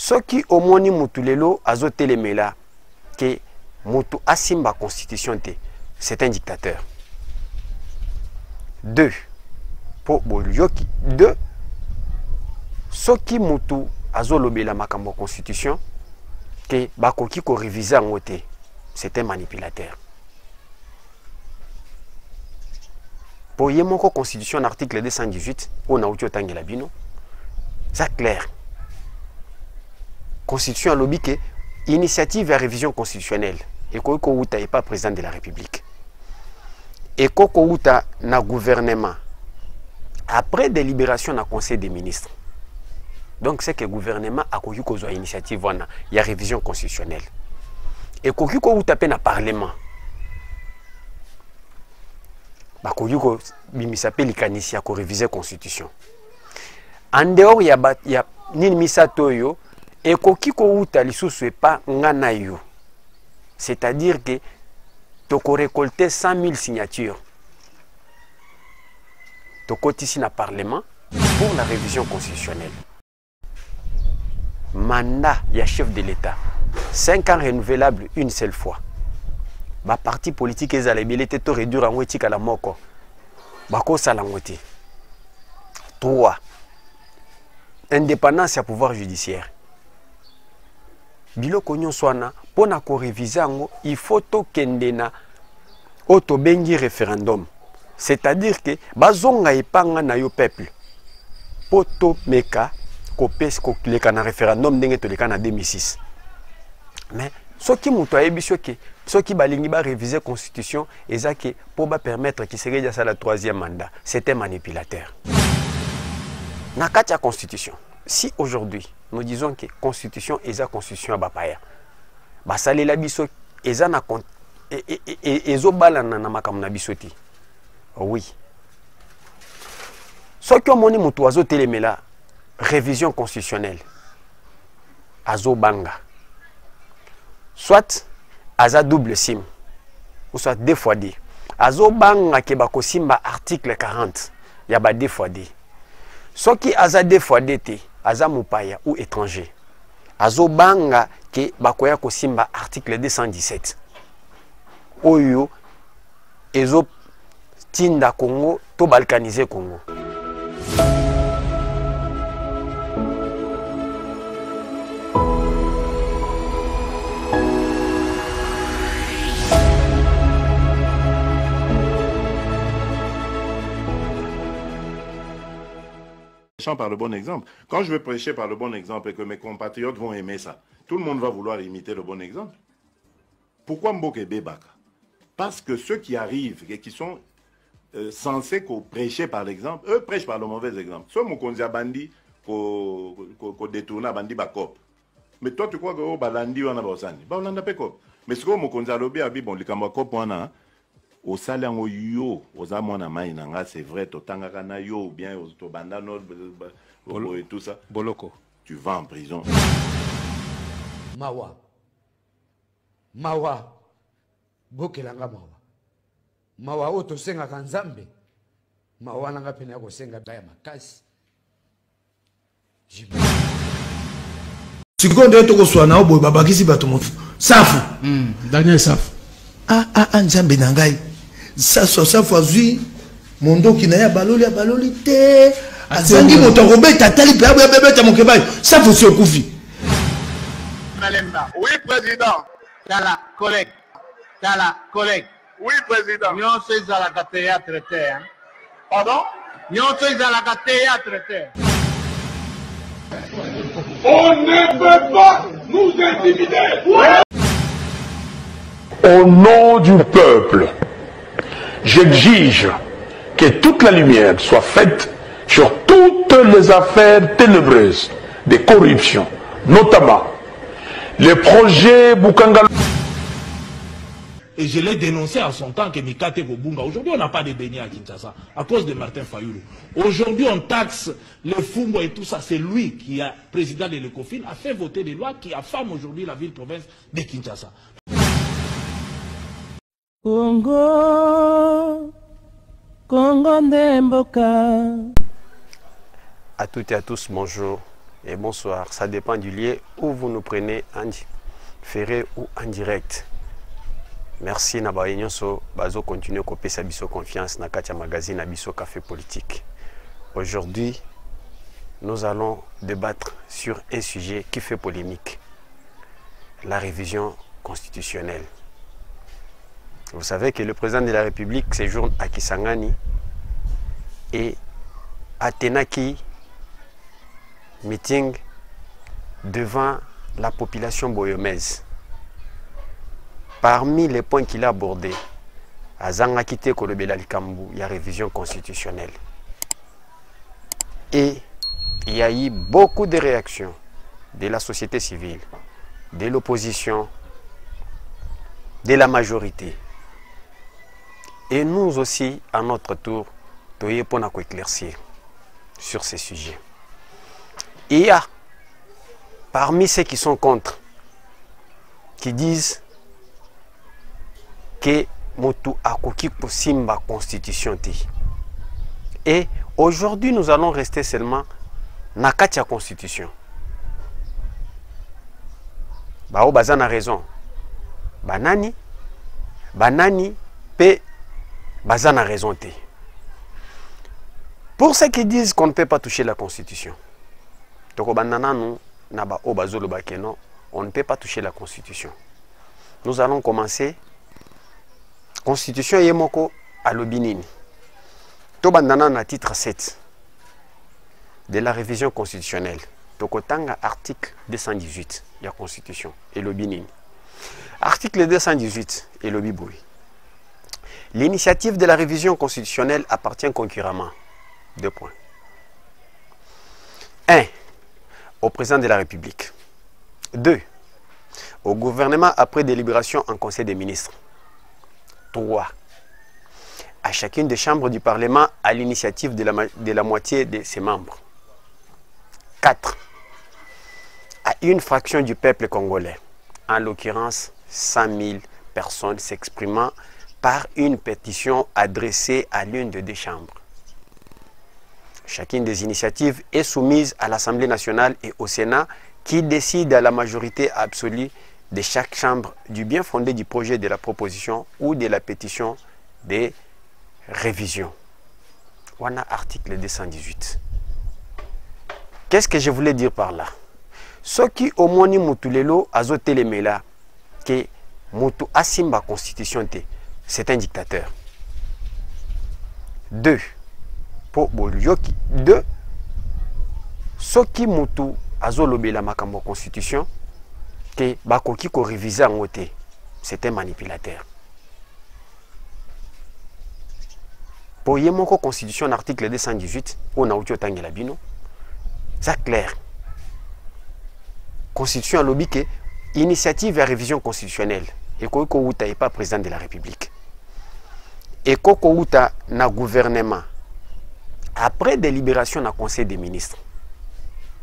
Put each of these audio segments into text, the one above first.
Ce qui au moni mutulelo azotelemela que mutu asimba constitution te, c'est un dictateur. 2. Pour Bolyoki. 2. Ce qui mutu azolobela makambo constitution que bakoki ko réviser en te, c'est un manipulateur. Pour yemoko constitution article 218 on a outi otangela bino. C'est clair. Constitution lobby que initiative à révision constitutionnelle et Koko Outa n'est pas président de la République. Et Koko Outa na gouvernement après délibération na conseil des ministres. Donc c'est que le gouvernement a connu qu'on soit initiative il y a révision constitutionnelle. Et Koko Outa pe na parlement. Ba Koko bimisape likanisi ko réviser constitution. En dehors il y a nini misato yo et kokiko uta lisusu pas ngana yo. C'est-à-dire que tu as récolté 100 000 signatures. Tu as ici dans le Parlement pour la révision constitutionnelle. Mandat, il y a chef de l'État. 5 ans renouvelable une seule fois. Le parti politique est allé te réduire en à la moko. Bako salangote. 3. Indépendance à pouvoir judiciaire. Biloko nyonswana pona ko réviser ngo il faut to kendena auto bengi référendum, c'est-à-dire que bazonga epanga na yo peuple poto meka ko pes ko leka na référendum ndenge to leka na 2006. Mais ce qui muto ayebiso ke ce qui balingi ba réviser constitution ezake pour ba permettre qui serait déjà ça la 3e mandat, c'était manipulateur. Na katia constitution. Si aujourd'hui nous disons que constitution est la constitution à Bapaya, basale la biso eza na ezo balana na makamna bisoti. Oui. Ce que moni mutu azo telemela révision constitutionnelle. Azo banga. Soit aza double sim ou soit 2 fois D. Azo banga ke bako simba article 40. Ya ba 2 fois D. Ce qui aza 2 fois D te aza mupaya ou étranger. Azo banga ke bakoya ko simba article 217. Oyo ezo tinda Congo to balkaniser Congo. Par le bon exemple. Quand je vais prêcher par le bon exemple et que mes compatriotes vont aimer ça, tout le monde va vouloir imiter le bon exemple. Pourquoi Mboke Bebaka? Parce que ceux qui arrivent et qui sont censés prêcher par l'exemple, eux prêchent par le mauvais exemple. Soit Mokonzia Bandi, ko détourne Bandi Bakop. Mais toi, tu crois que oh, Balandi wana Baosani. Baolanda Pekop. Mais ce que Mokonzia Lobi a dit, bon, les Kambakop wana, au salango yo aux amona mainanga c'est vrai totanga kana yo ou bien aux tobanda no et tout ça boloko tu vas en prison mawa bokelanga mawa oto senga kanzambe mawa nanga pena ko senga baya makasi sikondo to ko swana oboy babakisi bato mofu safu Daniel safu nzambe nangai safu azui mondo kinaya baloli te azangi moto robeta tali pe abebeta mokebai safu si okufi oui président tala collègue oui président nyonso ezalaka théâtre te pardon nyonso ezalaka théâtre te. On ne peut pas nous intimider. Au nom du peuple, j'exige que toute la lumière soit faite sur toutes les affaires ténébreuses de corruption, notamment les projets Bukanga. Et je l'ai dénoncé à son temps que Mikate Kobunga. Aujourd'hui, on n'a pas de beignets à Kinshasa à cause de Martin Fayulu. Aujourd'hui, on taxe le Fungo et tout ça. C'est lui qui est président de l'ECOFIN, a fait voter des lois qui affament aujourd'hui la ville-province de Kinshasa. Congo Ndemboka. À toutes et à tous, bonjour. et bonsoir. Ça dépend du lieu où vous nous prenez en différé ou en direct. Merci Naba Nyonso, bazo continuer à couper sa biso confiance na katia magazine Abiso Café Politique. Aujourd'hui, nous allons débattre sur un sujet qui fait polémique. La révision constitutionnelle. Vous savez que le président de la République séjourne à Kisangani et à Tenaki meeting devant la population boyomèse. Parmi les points qu'il a abordés, à Zangakite Kolobela Likambu, il y a révision constitutionnelle. Et il y a eu beaucoup de réactions de la société civile, de l'opposition, de la majorité. Et nous aussi, à notre tour, nous avons éclaircir sur ces sujets. Il y a, parmi ceux qui sont contre, qui disent que Motu Akoki Simba Constitution. Et aujourd'hui, nous allons rester seulement dans la Constitution. Bao Bazan a raison. Banani pe Bazan a raison. Pour ceux qui disent qu'on ne peut pas toucher la Constitution, on ne peut pas toucher la Constitution. Nous allons commencer. Constitution Yemoko à l'Obinini. Tobandana na titre 7 de la révision constitutionnelle. Tokotanga article 218 de la Constitution et l'Obinini. Article 218 et l'Obiboui. L'initiative de la révision constitutionnelle appartient concurremment. 2 points. 1. Au président de la République. 2. Au gouvernement après délibération en Conseil des ministres. 3. À chacune des chambres du Parlement à l'initiative de la moitié de ses membres. 4. À une fraction du peuple congolais, en l'occurrence 100 000 personnes s'exprimant par une pétition adressée à l'une des 2 chambres. Chacune des initiatives est soumise à l'Assemblée nationale et au Sénat qui décide à la majorité absolue de chaque chambre du bien fondé du projet de la proposition ou de la pétition de révision. Voilà article 218. Qu'est-ce que je voulais dire par là? Ce qui au moins mutulelo azotelemela que mutu asimba constitution te, c'est un dictateur. 2. Pour bolyoki 2. Ce qui mutu azolobela makambo constitution que bakoki ko réviser en côté, c'est un manipulateur. Pour yemoko constitution article 218 on a outi otangela bino. C'est clair. Constitution a lobby que initiative à révision constitutionnelle et koko outa est pas président de la République. Et koko outa na gouvernement après délibération na Conseil des ministres.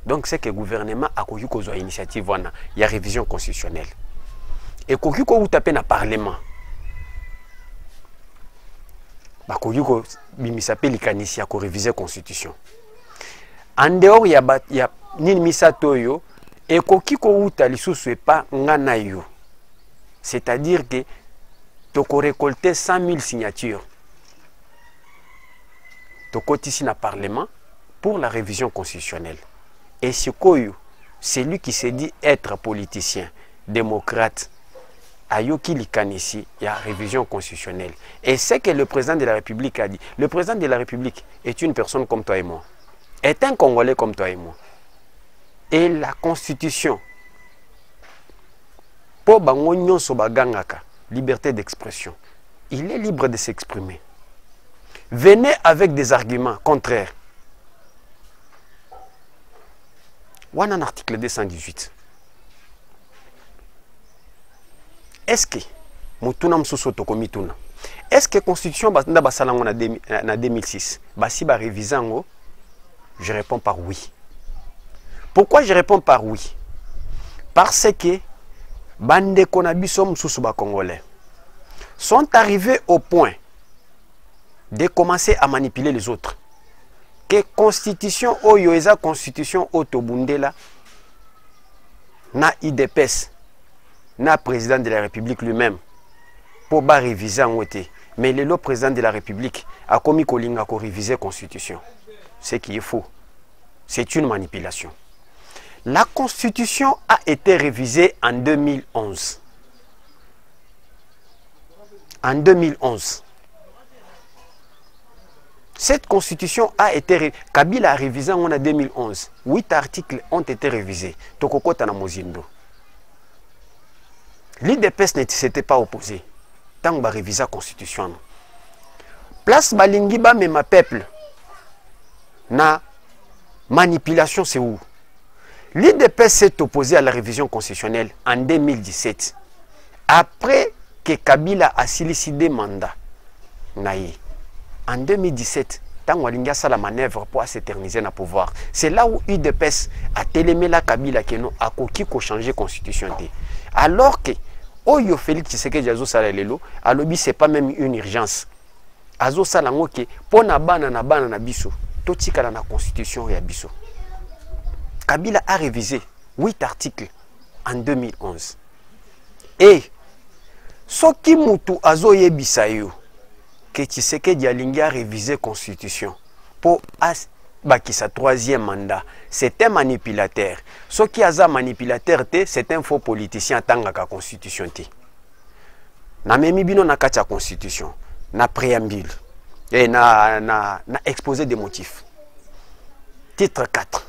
Donc c'est que le gouvernement a connu une initiative, il y a révision constitutionnelle. Et quand on a tapé dans le Parlement, il y a réviser la Constitution. En dehors, il y a Nilmisa Toyo, et quand on a pas nganayo. C'est-à-dire que tu as récolté 100 000 signatures. Tu as ici dans le Parlement pour la révision constitutionnelle. Et c'est lui qui s'est dit être politicien, démocrate. Ayoki Likanisi, il y a révision constitutionnelle. Et c'est que le président de la République a dit. Le président de la République est une personne comme toi et moi. Est un Congolais comme toi et moi. Et la Constitution, pour Bangonyon Sobagangaka, liberté d'expression, il est libre de s'exprimer. Venez avec des arguments contraires. On a un article 218. Est-ce que est-ce que la Constitution en 2006 basi ba réviser? Je réponds par oui. Pourquoi je réponds par oui? Parce que bande konabisom susuba congolais sont arrivés au point de commencer à manipuler les autres. que constitution oyo eza constitution otobundela na IDPS na président de la République lui-même pour ba réviser en te. Mais le président de la République a commis kolinga ko réviser constitution. Ce qui est faux. C'est une manipulation. La constitution a été révisée en 2011. En 2011. Cette constitution a été... Kabila a révisé en 2011. 8 articles ont été révisés. Tokokota na Mozindo. L'IDPS ne s'était pas opposé. Tant que réviser la constitution. Place Balingiba mais ma peuple. Na manipulation c'est où? L'IDPS s'est opposé à la révision constitutionnelle en 2017. Après que Kabila a sollicité mandat. En 2017, tant que ça la manœuvre pour s'éterniser dans le pouvoir, c'est là où l'IDPS a télémé la Kabila qui a changé la constitution. Alors que Oyo Félix Tshisekedi Azo Sala Lelo, alobi c'est pas même une urgence. Azo Sala ngoke pona bana na biso, totika la constitution ya biso. Kabila a révisé 8 articles en 2011. Et soki mutu azo yebisa yo que Tshisekedi alingi a révisé constitution pour sa 3e mandat, c'est un manipulateur. Ce qui a manipulateur, c'est un faux politicien tant que la constitution. Na memi bino na kati constitution, na préambule et na exposé des motifs. Titre 4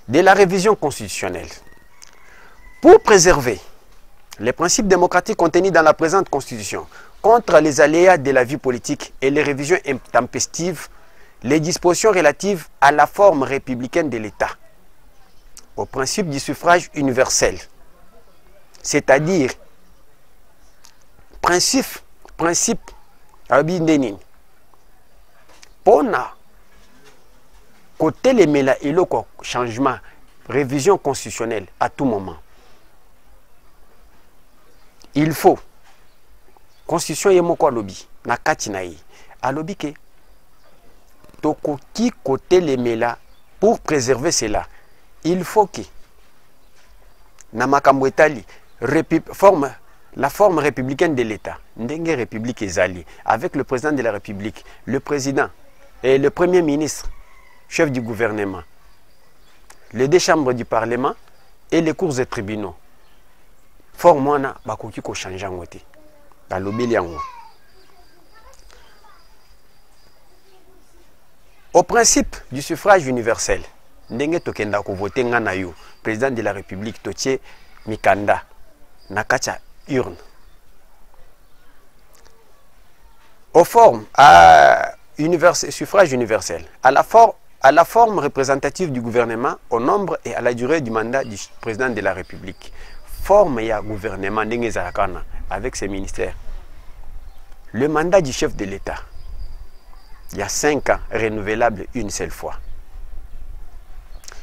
de la révision constitutionnelle. Pour préserver les principes démocratiques contenus dans la présente constitution contre les aléas de la vie politique et les révisions intempestives, les dispositions relatives à la forme républicaine de l'État, au principe du suffrage universel, c'est-à-dire principe abindenin pona côté les mela et le changement révision constitutionnelle à tout moment. Il faut constitution yemoko lobby na katinaï a lobby que tokoki côté les mela pour préserver cela. Il faut que na makambo etali la forme républicaine de l'État, ndenge république ezali, avec le président de la République, le président et le premier ministre, chef du gouvernement, les 2 chambres du Parlement et les cours et tribunaux. Forme wana bakoki ko changer ngote. Ba lobeli yango. Au principe du suffrage universel, ndenge tokenda ko voter nga na yo, président de la République totie mikanda na kacha urne. Aux formes suffrage universel, à la forme représentative du gouvernement, au nombre et à la durée du mandat du président de la République. Forme et gouvernement avec ses ministères. Le mandat du chef de l'État, il y a 5 ans, renouvelable une seule fois.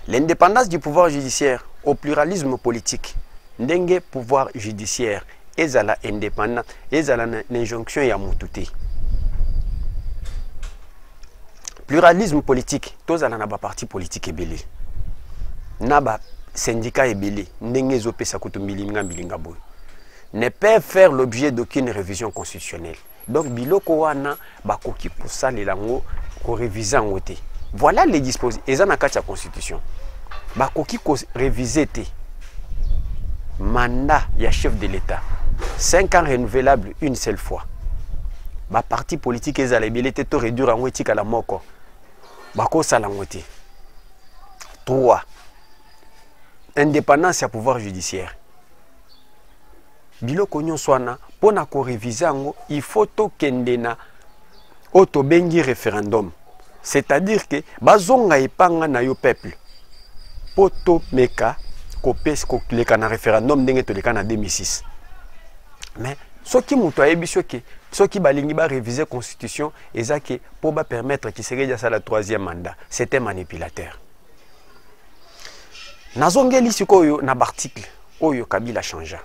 L'indépendance du pouvoir judiciaire au pluralisme politique. Ndenge pouvoir judiciaire ezala indépendant, ezala l'injonction ya mututé. Pluralisme politique, tozala na ba parti politique ebele. Na ba syndicat ebele, ndenge ezopesa kutumbili ngambili boy. Ne peuvent faire l'objet d'aucune révision constitutionnelle. Donc biloko wana bakoki kosalela ngo ko réviser ngote. Voilà les dispositions ezana kati ya constitution. Bakoki ko réviser te. Mandat ya chef de l'État 5 ans renouvelable une seule fois. Ba parti politique ezala ebelete to réduire en etika la moko bako sala ngote. 3 indépendance ya pouvoir judiciaire. Biloko nyonso wana pona ko réviser ngo il faut to kendena auto bengi référendum. C'est-à-dire que bazonga epanga na yo peuple. Poto meka kopes ko leka na référendum ndenge to leka na 2006. Mais ce qui muto ayebi ce qui balingi ba réviser constitution ezake pour ba permettre qu'il serait déjà la 3e mandat. C'était manipulateur. Nazongeli sikoyo na article oyo Kabila changea.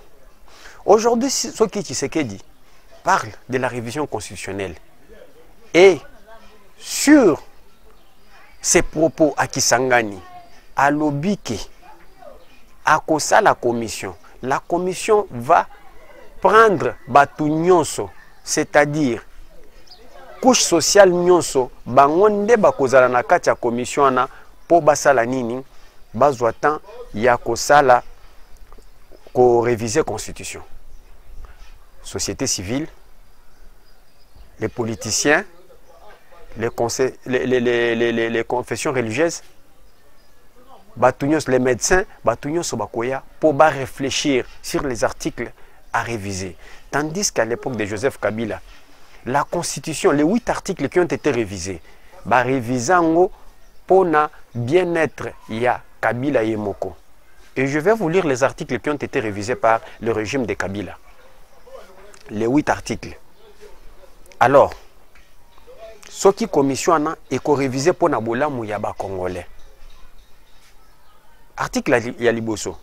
Aujourd'hui ce qui Tshisekedi parle de la révision constitutionnelle et sur ses propos à Kisangani, à l'obiki, à Kosa la commission va prendre batu nyonso, c'est-à-dire couche sociale nyonso, bangonde bakozala na kati ya commission ana po basala nini, bazwa temps ya kosala ko réviser constitution. Société civile, les politiciens, les confessions religieuses, les médecins, pour réfléchir sur les articles à réviser. Tandis qu'à l'époque de Joseph Kabila, la constitution, les 8 articles qui ont été révisés, révisant pour bien-être, il y a Kabila et Moko. Et je vais vous lire les articles qui ont été révisés par le régime de Kabila. Les 8 articles. Alors, ce qui commission est révisé pour Nabola Mouyaba Congolais. Article Yaliboso.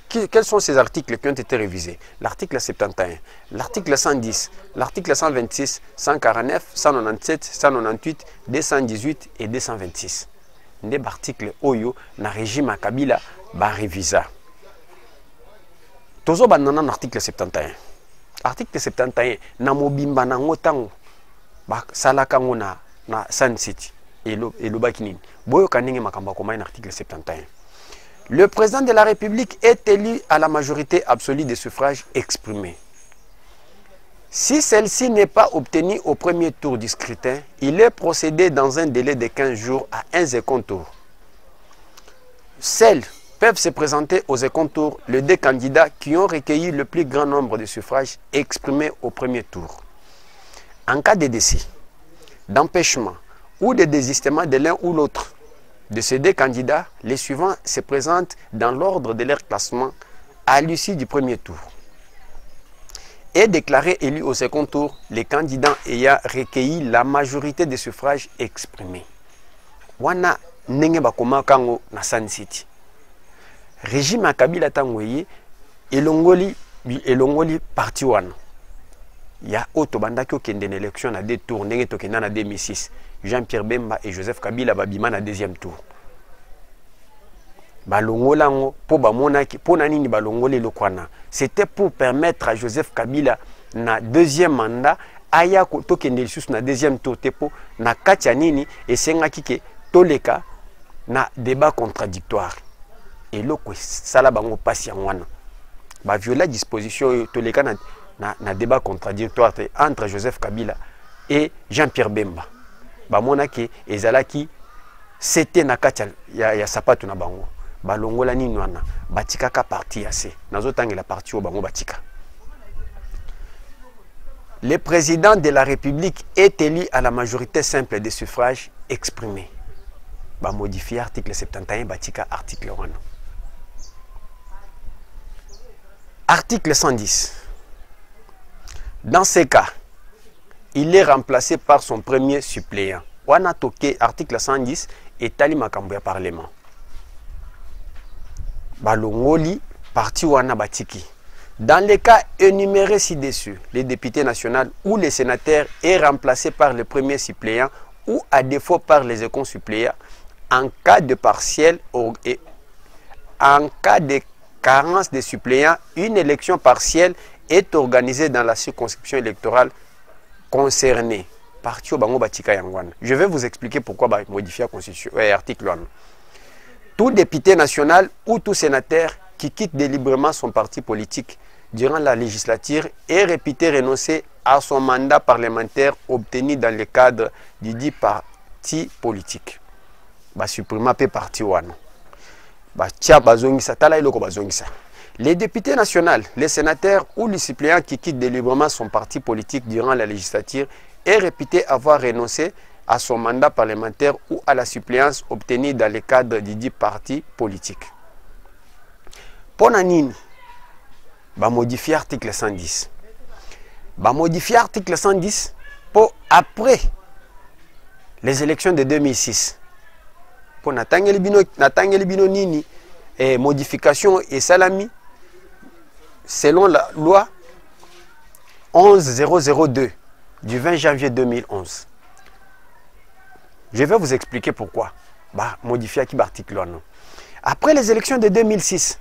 Quels sont ces articles qui ont été révisés? L'article 71, l'article 110, l'article 126, 149, 197, 198, 218 et 226. Des articles Oyo na régime à Kabila ba révisa. Tozo banana l'article 71. Article 71 na mobimba na ngotango ba salaka ngona na Sun City et le Bakinini. Boyo kanenge makamba koma na article 71. Le président de la République est élu à la majorité absolue des suffrages exprimés. Si celle-ci n'est pas obtenue au premier tour du scrutin, il est procédé dans un délai de 15 jours à un second tour. Celles peuvent se présenter au second tour les 2 candidats qui ont recueilli le plus grand nombre de suffrages exprimés au premier tour. En cas de décès, d'empêchement ou de désistement de l'un ou l'autre de ces 2 candidats, les suivants se présentent dans l'ordre de leur classement à l'issue du premier tour. Et déclaré élu au second tour, les candidats ayant recueilli la majorité des suffrages exprimés. Wana nenge bakoma kango na Sun City. Régime Kabila tangoye elongoli parti wana. Ya auto bandaki okende na élection na 2 tours ndenge tokenda na 2006. Jean-Pierre Bemba et Joseph Kabila babima na 2e tour. Balongolango po bamonaki po nanini balongoli lokwana. C'était pour permettre à Joseph Kabila na 2e mandat aya ko tokende lisusu na 2e tour tepo na kati ya nini esengaki ke toleka na débat contradictoire. Et loko sala bango pasi ya ngwana. Ba viola disposition toleka na débat contradictoire entre Joseph Kabila et Jean-Pierre Bemba. Bamonaki ezalaki c'était na kati ya sapatu na bango. Balongola nini wana batikaka parti assez. Nazotangela parti o bango batika. Le président de la République est élu à la majorité simple des suffrages exprimés. Ba modifier article 71 batika article 1. Article 110. Dans ces cas, il est remplacé par son premier suppléant. Wana toke article 110 etali makambo ya parlement. Balongoli parti wana batiki. Dans les cas énumérés ci-dessus, les députés nationaux ou les sénateurs est remplacé par le premier suppléant ou à défaut par les seconds suppléants en cas de partiel et en cas de carence de suppléants, une élection partielle est organisée dans la circonscription électorale concernée. Je vais vous expliquer pourquoi modifier la constitution. Article 1. Tout député national ou tout sénateur qui quitte délibérément son parti politique durant la législature est réputé renoncer à son mandat parlementaire obtenu dans le cadre du dit parti politique. Supprimer pe parti wana. Les députés nationaux, les sénateurs ou les suppléants qui quittent délibérément son parti politique durant la législature est réputé avoir renoncé à son mandat parlementaire ou à la suppléance obtenue dans le cadre du dit parti politique. Ponanini, modifier l'article 110. Modifier l'article 110 pour après les élections de 2006. Pour natangeli bino nini modification et salami selon la loi 11002 du 20 janvier 2011. Je vais vous expliquer pourquoi. bah modifié qui article là. Après les élections de 2006,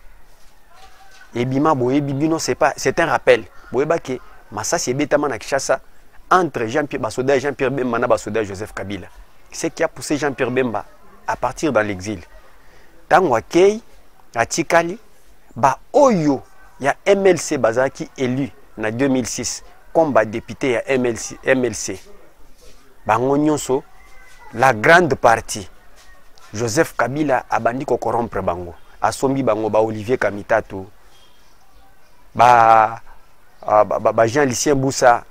ebima boye bibino c'est un rappel. Boye ba ke Massassi betama na Kinshasa entre Jean-Pierre Basoda et Jean-Pierre Bemba na Basoda et Joseph Kabila. Ce qui a poussé Jean-Pierre Bemba à partir dans l'exil. Tango akei atikali ba oyo ya MLC bazaki élu na 2006 comme ba député ya MLC. Bango nyonso la grande partie Joseph Kabila abandi ko corrompre bango. Asombi bango ba Olivier Kamitatu. Ba Jean-Lucien Boussa.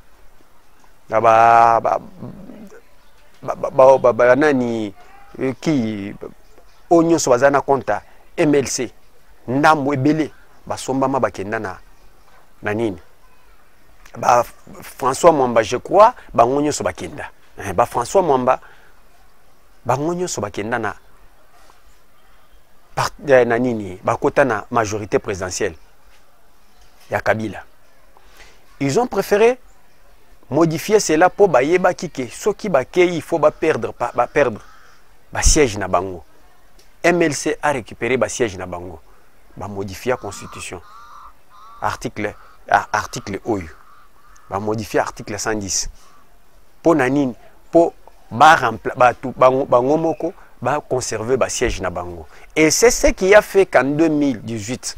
Nani qui onyo so bazana konta MLC ndambo ebele basomba ma bakenda na nini ba François Mwamba je crois bangonyo so bakenda ba François Mwamba bangonyo so bakenda na nini bakota na majorité présidentielle ya Kabila. Ils ont préféré modifier cela pour bayeba kike so ki bakei il faut perdre siège na bango. MLC a récupéré ba siège na bango. Ba modifier la constitution. Article oyo. Ba modifier article 110. Pour nanine pour bango moko ba conserver ba siège na bango. Et c'est ce qui a fait qu'en 2018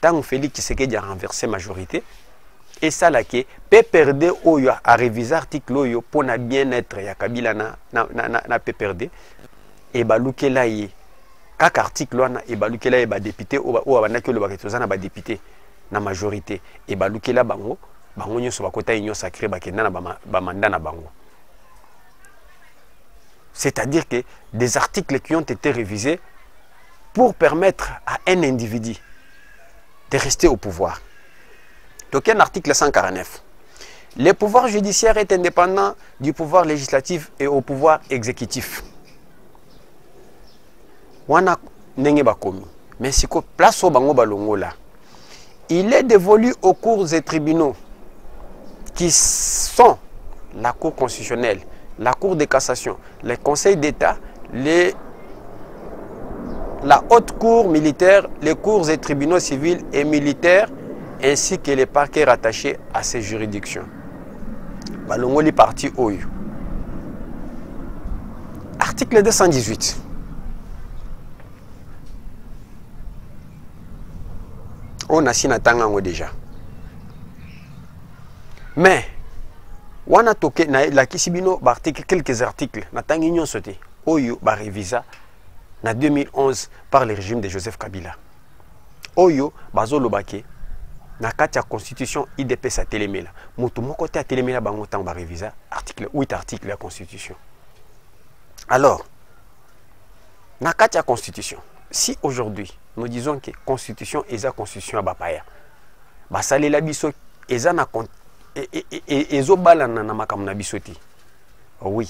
tant Félix Tshisekedi a renversé majorité. Et ça là qui peut perdre oyo à réviser article oyo pour na bien-être ya Kabila na peut perdre et baluke là yi kak article wana et baluke là ba député ou abanaki le baketozana ba député na majorité et baluke là bango nyoso bakota union sacrée bakenda na ba mandat na bango. C'est-à-dire que des articles qui ont été révisés pour permettre à un individu de rester au pouvoir. Donc, un article 149. Le pouvoir judiciaire est indépendant du pouvoir législatif et au pouvoir exécutif. Wana nenge bakomi. Mais si ko place au bango balongo là. Il est dévolu aux cours et tribunaux qui sont la Cour constitutionnelle, la Cour de cassation, les conseils d'État, la haute cour militaire, les cours et tribunaux civils et militaires, ainsi que les parquets rattachés à ces juridictions. Balongoli parti Oyo. Article 218. On a signé déjà. Mais, on a toqué la Kisibino quelques articles. Natangi nyon sote. Oyo ba révisa en 2011 par le régime de Joseph Kabila. Oyo bazo lobake. Na kati ya constitution IDP sa télémela mutu moko te télémela bango tang ba révisa article 8 article de la constitution. Alors na kati ya constitution si aujourd'hui nous disons que constitution eza constitution ba paya ba salela biso eza na ezo balana na makambo na biso ti oui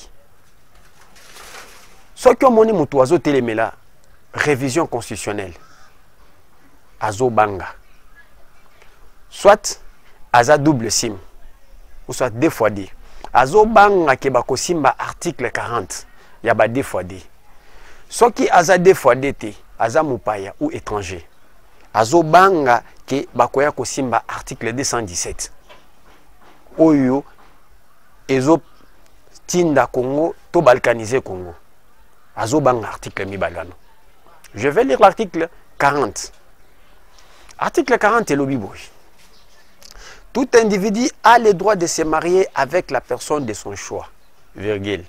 soki omoni mutu azo télémela révision constitutionnelle azo banga soit aza double sim ou soit 2 fois D. Azo banga ke bako simba article 40 ya ba 2 fois D. So ki aza 2 fois D te aza mupaya ou étranger. Azo banga ke bako ya ko simba article 217. Oyo ezo tinda Congo to balkaniser Congo. Azo banga article mibalano. Je vais lire l'article 40. Article 40 est l'obiboy. Tout individu a le droit de se marier avec la personne de son choix. Virgule.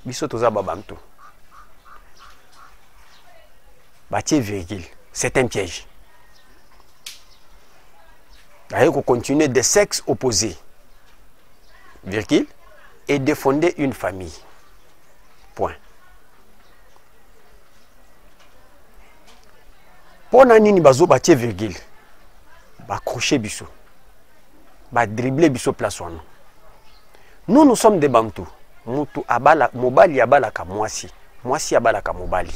Biso toza babantu. Batie virgule. C'est un piège. Il faut continuer de sexe opposé. Virgule. Et de fonder une famille. Point. Pour nani bazo batie virgule. Ba crocher biso, ba dribbler biso place wana. Nous sommes des Bantous. Mutu abala mobali abala ka mwasi abala ka mobali.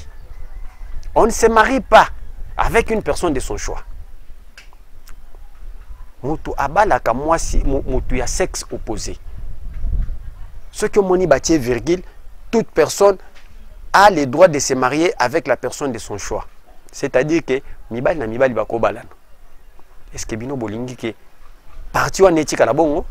On ne se marie pas avec une personne de son choix. Mutu abala ka mwasi mutu ya sexe opposé. Ce que moni batie virgule, toute personne a le droit de se marier avec la personne de son choix. C'est-à-dire que mibali na mibali bako balana. Est-ce que bino bolingi que parti wana etika la bongo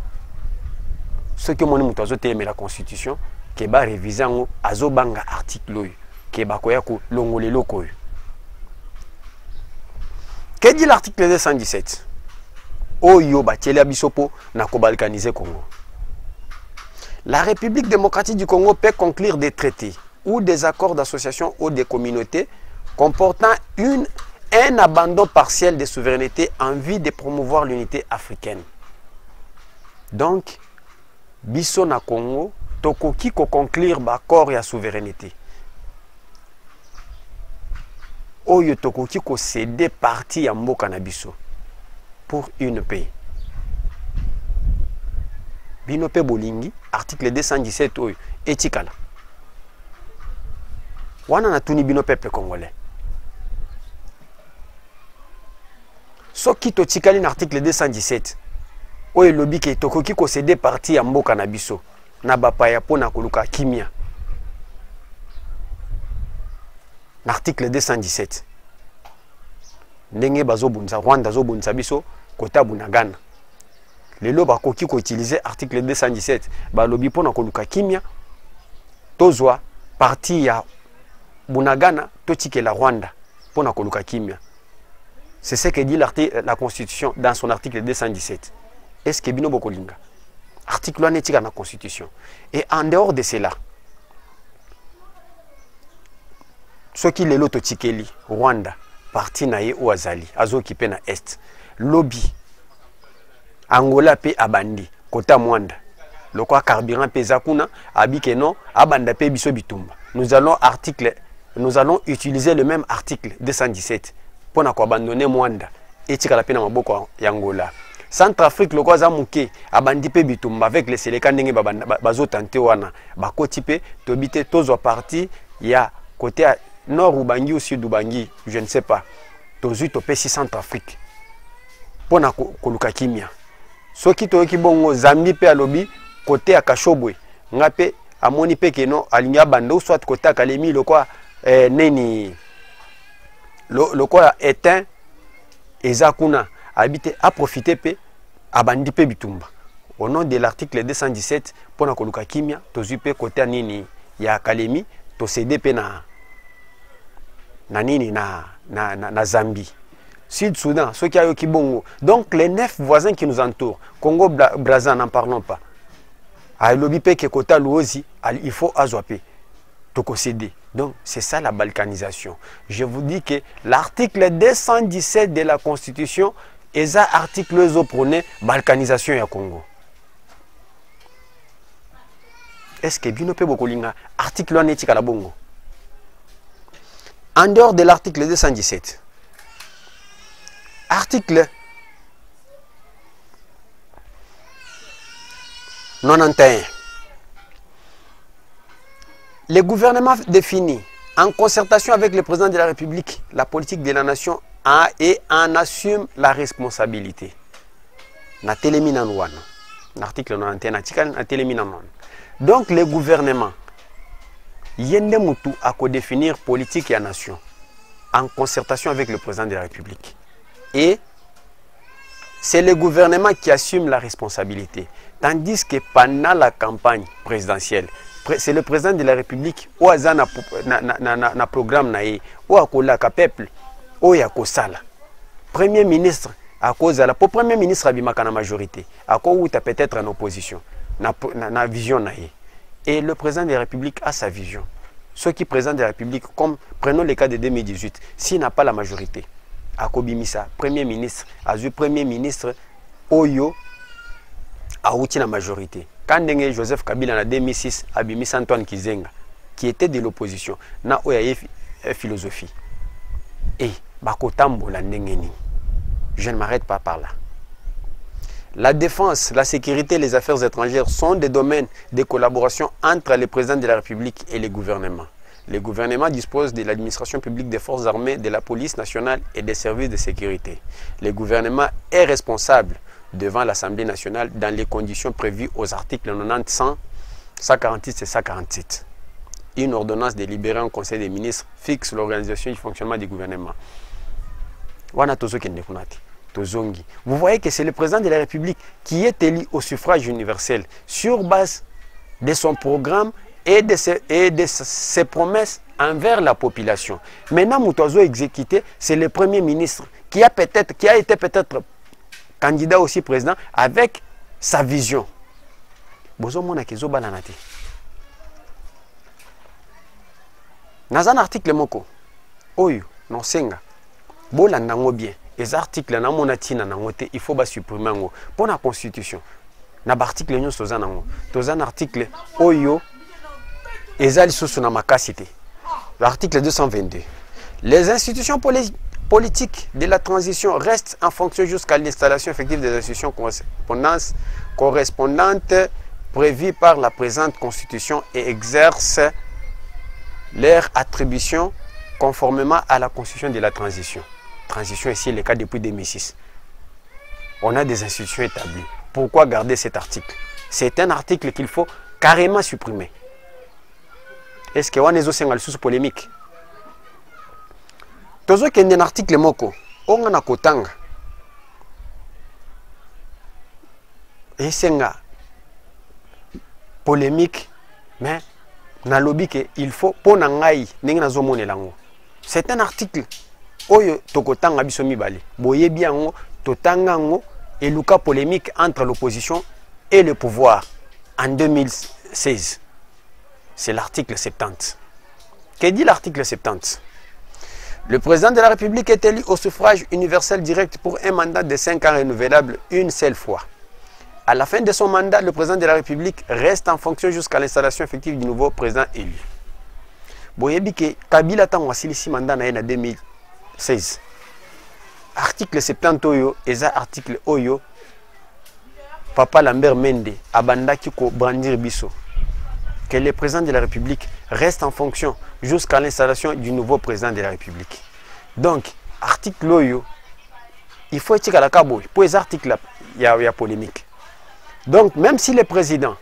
ce que moni muto azote la constitution ke ba réviser ngo azobanga article oyo ke bakoya ko longole loko oyo. Que dit l'article 217? Oyo batiela bisopo na ko balkaniser Congo. La République démocratique du Congo peut conclure des traités ou des accords d'association ou des communautés comportant un abandon partiel de souveraineté en vue de promouvoir l'unité africaine. Donc, biso na Congo, tokoki ko conclure accord ya souveraineté. Oyo tokoki ko céder partie ya mboka na biso pour une paix. Binope bolingi, article 217 oyo, etikala. Wana na tuni bino peuple congolais. Soki to tikali na article 217, oyo lobi ke tokoki ko céder partie ya mboka na biso, na bapaya pona koluka kimia. Na article 217. Ndenge bazobunza Rwanda zobunza biso kota Bunagana. Lelo bakoki ko utiliser article 217 balobi pona koluka kimia tozwa parti ya Bunagana totike la Rwanda pona koluka kimia. C'est ce que dit la Constitution dans son article 217. Est-ce que bino bokolinga article wana etika na Constitution? Et en dehors de cela, ce qui lelo totikeli Rwanda parti na ye oazali azokipe na est lobby Angola pe abandi kota Mwanda lokwa carburant peza kuna abike non abanda pe biso bitumba. Nous allons utiliser le même article 217 pour na ko abandonner Mwanda etika la pe na maboko ya Angola. Centrafrique lokwa za muke abandi pe bitumba avec les Seleka ndenge bazo tenter wana bakoti pe tobite tozwa parti ya côté nord Ubangi ou sud Ubangi, je ne sais pas. Tozu topé 6 Centrafrique pour na koluka kimia. Soki to bongo Zambie pe alobi côté ya Kashobwe ngape amoni pe keno alinya bando soit côté Kalemi lokwa neni lokwa éteint ezakuna habité à profiter pe abandi pe bitumba. Au nom de l'article 217 pour na koluka kimia tozu pe côté nini ya Kalemi to céder pe na nini na Zambie. Sud-Soudan, ceux qui ont Kibongo. Donc les 9 voisins qui nous entourent, Congo, Brazza, n'en parlons pas. À l'Obipe, Kekota, Louosi, il faut azwaper, toko céder. Donc c'est ça la balkanisation. Je vous dis que l'article 217 de la Constitution est un article qui prône balkanisation ya Congo. Est-ce que Binope Bokolinga, article 1 éthique à la Bongo? En dehors de l'article 217, article 91. Le gouvernement définit, en concertation avec le président de la République, la politique de la nation et en assume la responsabilité. L'article 91. Donc le gouvernement, yende mutu a définir politique et la nation en concertation avec le président de la République. Et c'est le gouvernement qui assume la responsabilité. Tandis que pendant la campagne présidentielle, c'est le président de la République qui a un programme, qui a un peuple, qui a un Premier ministre, pour Premier ministre, il y a une majorité. Il a peut-être une opposition, une vision. Et le président de la République a sa vision. Ceux qui président de la République, comme prenons le cas de 2018, s'il n'a pas la majorité, Akobimisa, Premier ministre, Azu Premier ministre, Oyo, a outi la majorité. Quand Joseph Kabila en 2006, Abimisa Antoine Kizenga, qui était de l'opposition, na oya philosophie. Et Bakotambo la Ndengeni. Je ne m'arrête pas par là. La défense, la sécurité et les affaires étrangères sont des domaines de collaboration entre le président de la République et le gouvernement. Le gouvernement dispose de l'administration publique des forces armées, de la police nationale et des services de sécurité. Le gouvernement est responsable devant l'Assemblée nationale dans les conditions prévues aux articles 90, 100, 146 et 147. une ordonnance délibérée en Conseil des ministres fixe l'organisation et le fonctionnement du gouvernement. Vous voyez que c'est le président de la République qui est élu au suffrage universel sur base de son programme et de ses promesses envers la population. Maintenant, Moutazo exécuté, c'est le Premier ministre qui a été peut-être candidat aussi président avec sa vision. Dans un article moko, oyo, non senga, bola nango bien, les articles na monatina nangote, il faut ba supprimer ngo pour la constitution. Na article nyo soza nango, tozan article oyo ezali soso na makasité. L'article 222. Les institutions politiques de la transition restent en fonction jusqu'à l'installation effective des institutions correspondantes prévues par la présente constitution et exercent leurs attributions conformément à la constitution de la transition. Transition ici, le cas depuis 2006. On a des institutions établies. Pourquoi garder cet article? C'est un article qu'il faut carrément supprimer. Est-ce que on est aussi en sous polémique? Tozo qu'il y a un article moko, on a kotanga. Et c'est une polémique, mais na lobby que il faut pour nangai n'enga zomone lango. C'est un article oyo tokotanga biso mibale. Boye bien ngo totanga ngo et luka polémique entre l'opposition et le pouvoir en 2016. C'est l'article 70. Que dit l'article 70? Le président de la République est élu au suffrage universel direct pour un mandat de 5 ans renouvelable une seule fois. À la fin de son mandat, le président de la République reste en fonction jusqu'à l'installation effective du nouveau président élu. Boyebi ke Kabila tango asilisi mandat na en 2016. Article 70 oyo eza article oyo Papa Lambert Mende abandaki ko brandir biso que le président de la République reste en fonction jusqu'à l'installation du nouveau président de la République. Donc, article oyo, il faut être à la cabo. Pour les articles, il y a polémique. Donc, même si le président,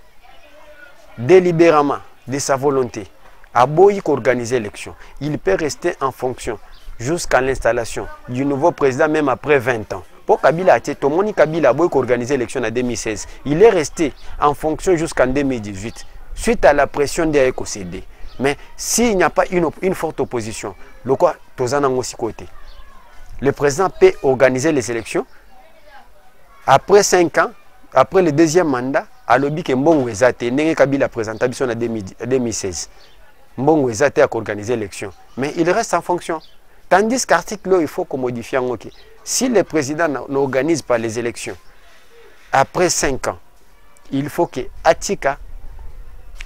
délibérément, de sa volonté, a beau organiser l'élection, il peut rester en fonction jusqu'à l'installation du nouveau président, même après 20 ans. Pour Kabila, Tomoni Kabila a beau organiser l'élection en 2016. Il est resté en fonction jusqu'en 2018. Suite à la pression des ECOCD. Mais s'il n'y a pas une forte opposition, le président peut organiser les élections. Après 5 ans, après le deuxième mandat, à l'objet que Mbongo Ezate, Nenge Kabila présenté en 2016. Mbongo Ezate a organisé l'élection. Mais il reste en fonction. Tandis qu'article là, il faut qu'on modifie en OK. Si le président n'organise pas les élections, après 5 ans, il faut que Atika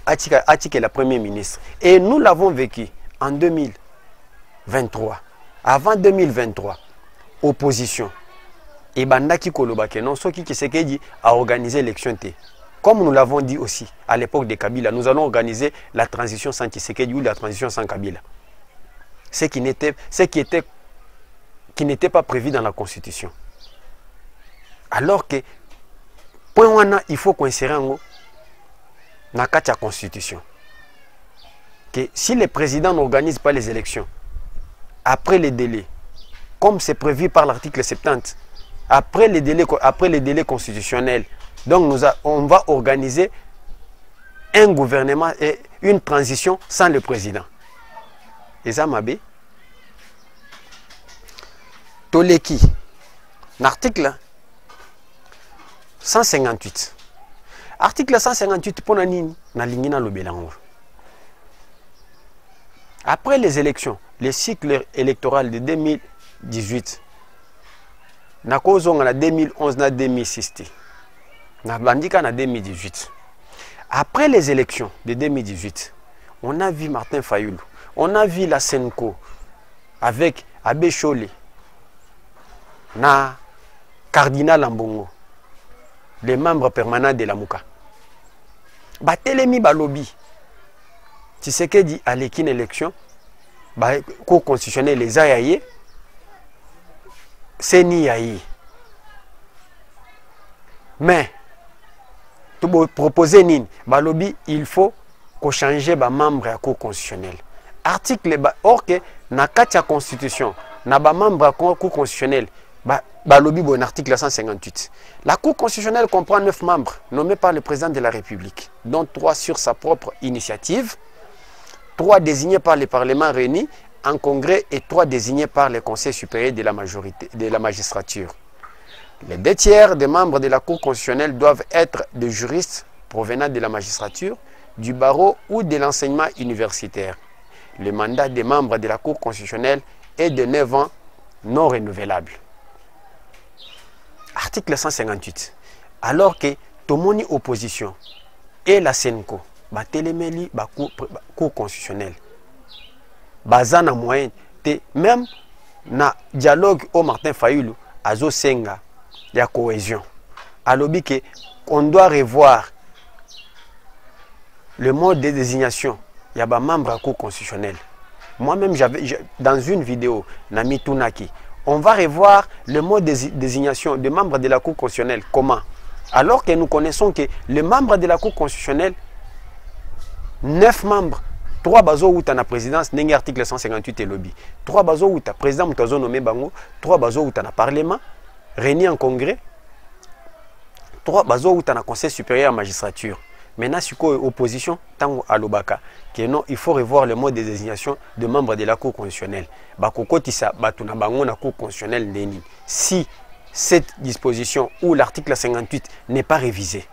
est la première ministre. Et nous l'avons vécu en 2023. Avant 2023, opposition. Et Bandaki Kolobake, non, ce qui s'est dit à organiser l'élection. Comme nous l'avons dit aussi à l'époque de Kabila, nous allons organiser la transition sans Tshisekedi ou la transition sans Kabila. Ce qui n'était pas prévu dans la Constitution. Alors que, il faut qu'on insère en haut dans la Constitution. Que si le président n'organise pas les élections, après les délais, comme c'est prévu par l'article 70, après les délais constitutionnels, donc on va organiser un gouvernement et une transition sans le président. Et ça m'a dit, Toleki, l'article 158. Article 158 pour Nanini, après les élections, le cycle électoral de 2018, na 2011 na 2016, na bandika na 2018. Après les élections de 2018, on a vu Martin Fayoulou, on a vu la Senko avec Abbé Cholé, na Cardinal Ambongo, les membres permanents de la Mouka. Batelemi balobi. Tshisekedi à l'équipe élection, cour constitutionnel les ayaye, c'est ni yaye. Mais, pour proposer nini, balobi, il faut ko changer ba membre ya cour constitutionnelle. Article or que na kati ya constitution na ba membre ya cour constitutionnelle lobby bon article 158. La cour constitutionnelle comprend 9 membres nommés par le président de la République, dont 3 sur sa propre initiative, 3 désignés par les parlements réunis en congrès et 3 désignés par le Conseil supérieur de la magistrature. Les 2 tiers des membres de la Cour constitutionnelle doivent être des juristes provenant de la magistrature, du barreau ou de l'enseignement universitaire. Le mandat des membres de la Cour constitutionnelle est de 9 ans non renouvelable. Article 158. Alors que Tomoni opposition et la Senko, Téléméli, Cour constitutionnelle, Bazana moyen, même na dialogue au Martin Fayoulou, Azo Senga, il y a cohésion. Alors qu'on doit revoir le mode de désignation. Il y a des membres de la Cour constitutionnelle. Moi-même, dans une vidéo, Nami Tunaki, on va revoir le mode de désignation des membres de la Cour constitutionnelle. Comment? Alors que nous connaissons que les membres de la Cour constitutionnelle, 9 membres, 3 bazo ou na présidence, n'est article 158 et lobby. 3 bazo ou ta président Moutazo nommé Bango, 3 bazo ou na parlement, réunis en congrès, 3 bazo ou na conseil supérieur à la magistrature. Maintenant, si opposition, tango alobaka, que non, il faut revoir le mode de désignation de membres de la Cour constitutionnelle. Bakokotisa batuna bango na Cour constitutionnelle neni. Si cette disposition ou l'article 58 n'est pas révisé,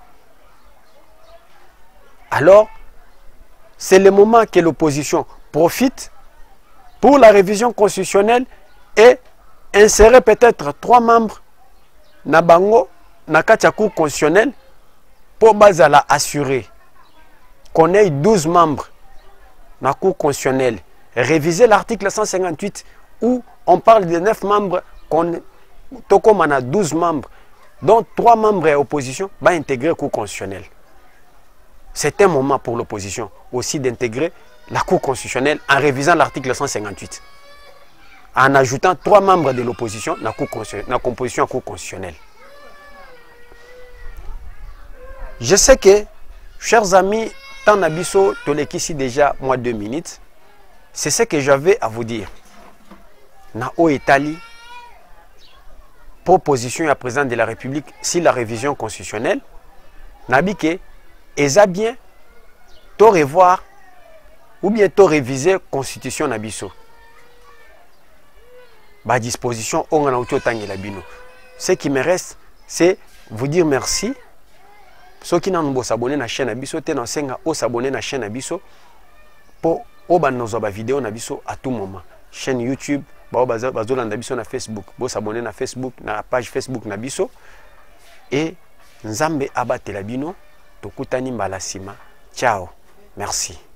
alors c'est le moment que l'opposition profite pour la révision constitutionnelle et insérer peut-être 3 membres na bango na katia Cour constitutionnelle pour bazala assurer qu'on ait 12 membres dans la Cour constitutionnelle. Réviser l'article 158 où on parle de 9 membres, qu'on a 12 membres, dont 3 membres à opposition, va intégrer la Cour constitutionnelle. C'est un moment pour l'opposition aussi d'intégrer la Cour constitutionnelle en révisant l'article 158. En ajoutant 3 membres de l'opposition dans la composition à la Cour constitutionnelle. Je sais que, chers amis, tant Nabiso, Tolekisi déjà, moi 2 minutes, c'est ce que j'avais à vous dire. Na o Italie, proposition à président de la République, si la révision constitutionnelle, Nabike, eza bien, to revoir, ou bien to réviser constitution Nabiso. Ba disposition, on a auto tangela bino. Ce qui me reste, c'est vous dire merci. Ceux qui n'ont pas s'abonner à la chaîne Abisso, s'abonner à la chaîne Abisso pour nos vidéos à tout moment. Chaîne YouTube, na Facebook, s'abonner à Facebook, na page Facebook Nabisso et Nzambe abatela bino tokutani mbalasima. Ciao, merci.